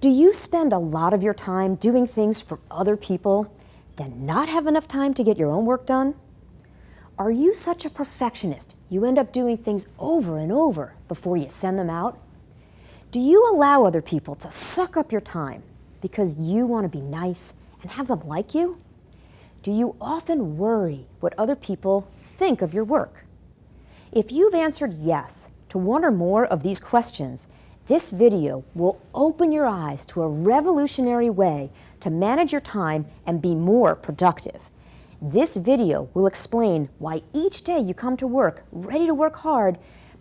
Do you spend a lot of your time doing things for other people, then not have enough time to get your own work done? Are you such a perfectionist you end up doing things over and over before you send them out? Do you allow other people to suck up your time because you want to be nice and have them like you? Do you often worry what other people think of your work? If you've answered yes to one or more of these questions, this video will open your eyes to a revolutionary way to manage your time and be more productive. This video will explain why each day you come to work ready to work hard,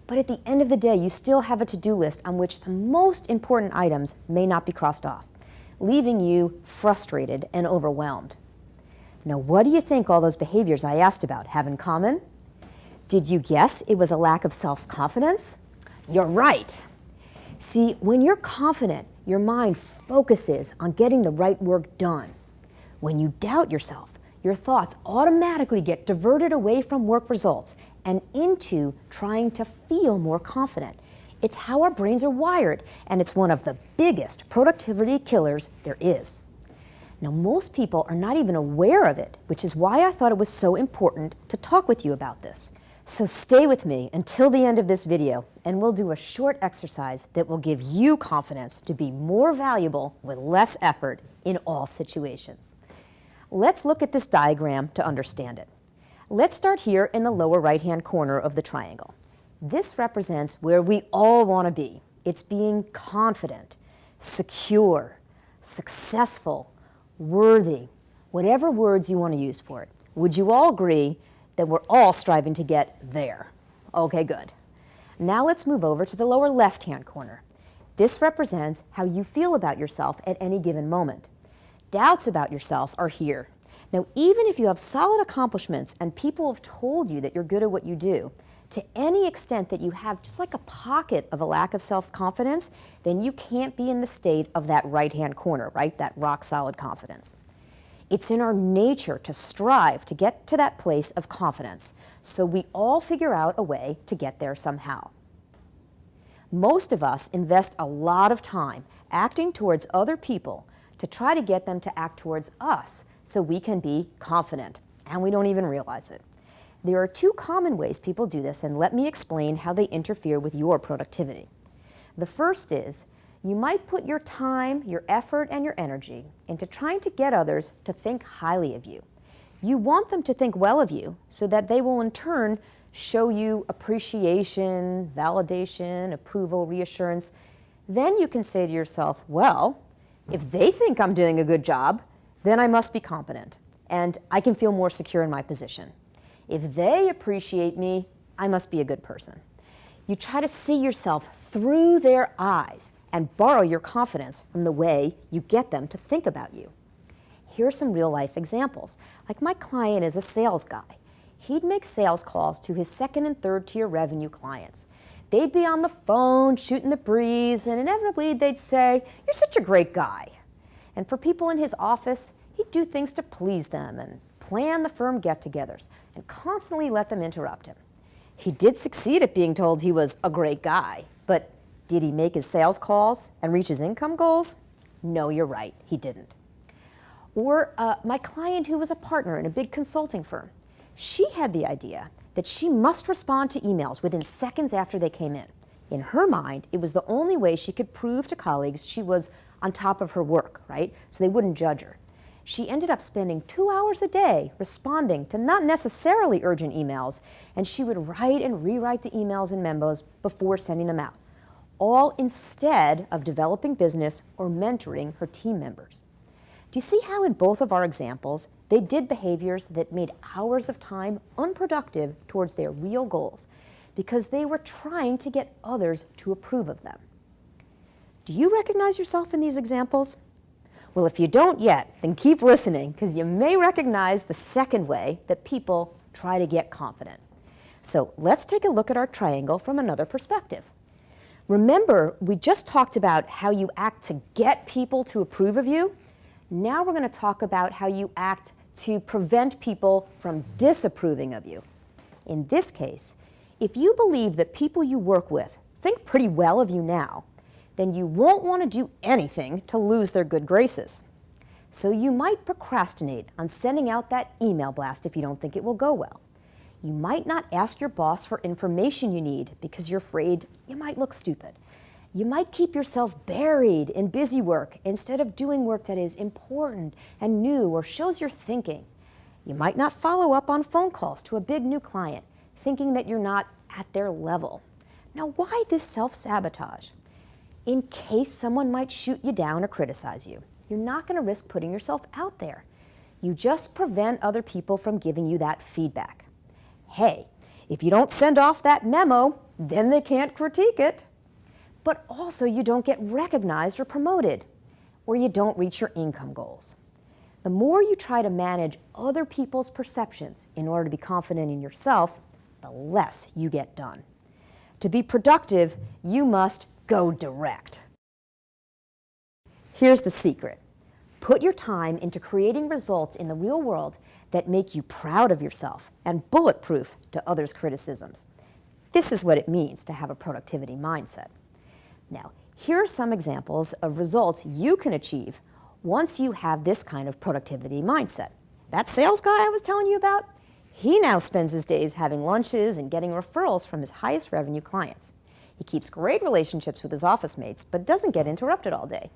but at the end of the day you still have a to-do list on which the most important items may not be crossed off, leaving you frustrated and overwhelmed. Now, what do you think all those behaviors I asked about have in common? Did you guess it was a lack of self-confidence? You're right. See, when you're confident, your mind focuses on getting the right work done. When you doubt yourself, your thoughts automatically get diverted away from work results and into trying to feel more confident. It's how our brains are wired, and it's one of the biggest productivity killers there is. Now, most people are not even aware of it, which is why I thought it was so important to talk with you about this. So stay with me until the end of this video, and we'll do a short exercise that will give you confidence to be more valuable with less effort in all situations. Let's look at this diagram to understand it. Let's start here in the lower right-hand corner of the triangle. This represents where we all want to be. It's being confident, secure, successful, worthy, whatever words you want to use for it. Would you all agree that we're all striving to get there? Okay, good. Now let's move over to the lower left-hand corner. This represents how you feel about yourself at any given moment. Doubts about yourself are here. Now, even if you have solid accomplishments and people have told you that you're good at what you do, to any extent that you have just like a pocket of a lack of self-confidence, then you can't be in the state of that right-hand corner, right? That rock-solid confidence. It's in our nature to strive to get to that place of confidence, so we all figure out a way to get there somehow. Most of us invest a lot of time acting towards other people to try to get them to act towards us so we can be confident, and we don't even realize it. There are two common ways people do this, and let me explain how they interfere with your productivity. The first is, you might put your time, your effort, and your energy into trying to get others to think highly of you. You want them to think well of you so that they will in turn show you appreciation, validation, approval, reassurance. Then you can say to yourself, well, if they think I'm doing a good job, then I must be competent, and I can feel more secure in my position. If they appreciate me, I must be a good person. You try to see yourself through their eyes and borrow your confidence from the way you get them to think about you. Here are some real-life examples. Like, my client is a sales guy. He'd make sales calls to his second and third tier revenue clients. They'd be on the phone shooting the breeze, and inevitably they'd say, "You're such a great guy." And for people in his office, he'd do things to please them and plan the firm get-togethers and constantly let them interrupt him. He did succeed at being told he was a great guy, but did he make his sales calls and reach his income goals? No, you're right, he didn't. Or my client who was a partner in a big consulting firm. She had the idea that she must respond to emails within seconds after they came in. In her mind, it was the only way she could prove to colleagues she was on top of her work, right? So they wouldn't judge her. She ended up spending 2 hours a day responding to not necessarily urgent emails, and she would write and rewrite the emails and memos before sending them out, all instead of developing business or mentoring her team members. Do you see how in both of our examples, they did behaviors that made hours of time unproductive towards their real goals because they were trying to get others to approve of them? Do you recognize yourself in these examples? Well, if you don't yet, then keep listening, because you may recognize the second way that people try to get confident. So let's take a look at our triangle from another perspective. Remember, we just talked about how you act to get people to approve of you. Now we're going to talk about how you act to prevent people from disapproving of you. In this case, if you believe that people you work with think pretty well of you now, then you won't want to do anything to lose their good graces. So you might procrastinate on sending out that email blast if you don't think it will go well. You might not ask your boss for information you need because you're afraid you might look stupid. You might keep yourself buried in busy work instead of doing work that is important and new or shows you're thinking. You might not follow up on phone calls to a big new client, thinking that you're not at their level. Now, why this self-sabotage? In case someone might shoot you down or criticize you, you're not going to risk putting yourself out there. You just prevent other people from giving you that feedback. Hey, if you don't send off that memo, then they can't critique it. But also you don't get recognized or promoted, or you don't reach your income goals. The more you try to manage other people's perceptions in order to be confident in yourself, the less you get done. To be productive, you must go direct. Here's the secret. Put your time into creating results in the real world that make you proud of yourself and bulletproof to others' criticisms. This is what it means to have a productivity mindset. Now, here are some examples of results you can achieve once you have this kind of productivity mindset. That sales guy I was telling you about, he now spends his days having lunches and getting referrals from his highest revenue clients. He keeps great relationships with his office mates, but doesn't get interrupted all day.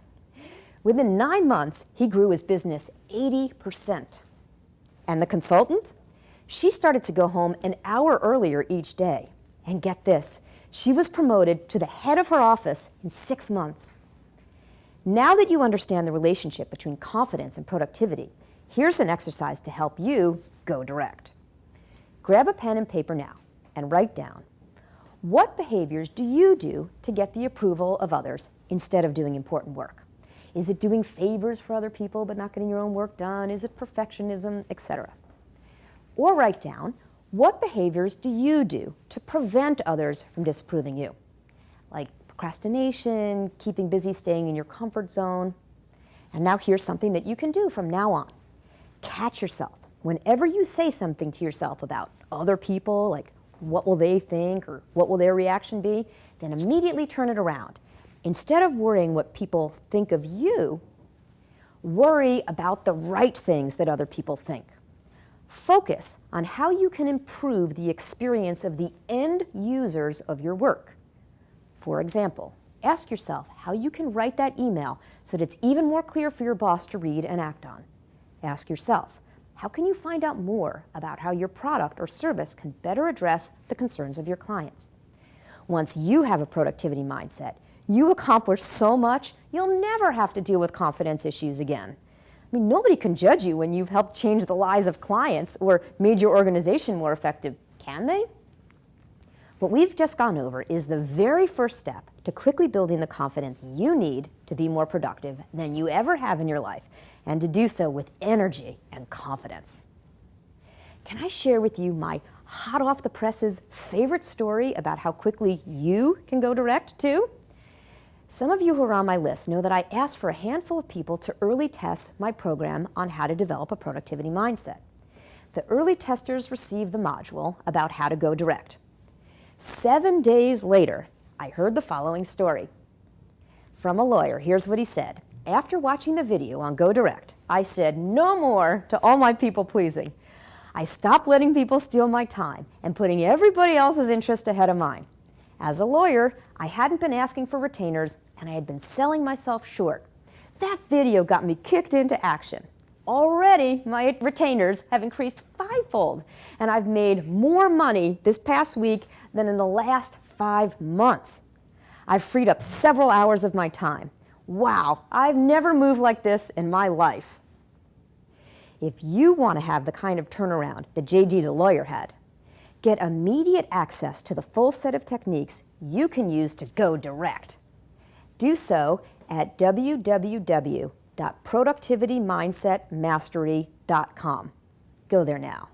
Within 9 months, he grew his business 80%. And the consultant? She started to go home an hour earlier each day. And get this, she was promoted to the head of her office in 6 months. Now that you understand the relationship between confidence and productivity, here's an exercise to help you go direct. Grab a pen and paper now and write down, what behaviors do you do to get the approval of others instead of doing important work? Is it doing favors for other people but not getting your own work done? Is it perfectionism, etc.? Or write down, what behaviors do you do to prevent others from disapproving you? Like procrastination, keeping busy, staying in your comfort zone. And now here's something that you can do from now on. Catch yourself. Whenever you say something to yourself about other people, like what will they think or what will their reaction be, then immediately turn it around. Instead of worrying what people think of you, worry about the right things that other people think. Focus on how you can improve the experience of the end users of your work. For example, ask yourself how you can write that email so that it's even more clear for your boss to read and act on. Ask yourself, how can you find out more about how your product or service can better address the concerns of your clients? Once you have a productivity mindset, you accomplish so much, you'll never have to deal with confidence issues again. I mean, nobody can judge you when you've helped change the lives of clients or made your organization more effective, can they? What we've just gone over is the very first step to quickly building the confidence you need to be more productive than you ever have in your life, and to do so with energy and confidence. Can I share with you my hot off the presses favorite story about how quickly you can go direct too? Some of you who are on my list know that I asked for a handful of people to early test my program on how to develop a productivity mindset. The early testers received the module about how to go direct. 7 days later, I heard the following story. From a lawyer, here's what he said. After watching the video on Go Direct, I said no more to all my people pleasing. I stopped letting people steal my time and putting everybody else's interest ahead of mine. As a lawyer, I hadn't been asking for retainers and I had been selling myself short. That video got me kicked into action. Already, my retainers have increased 5-fold, and I've made more money this past week than in the last 5 months. I've freed up several hours of my time. Wow, I've never moved like this in my life. If you want to have the kind of turnaround that JD the lawyer had, get immediate access to the full set of techniques you can use to go direct. Do so at www.productivitymindsetmastery.com. Go there now.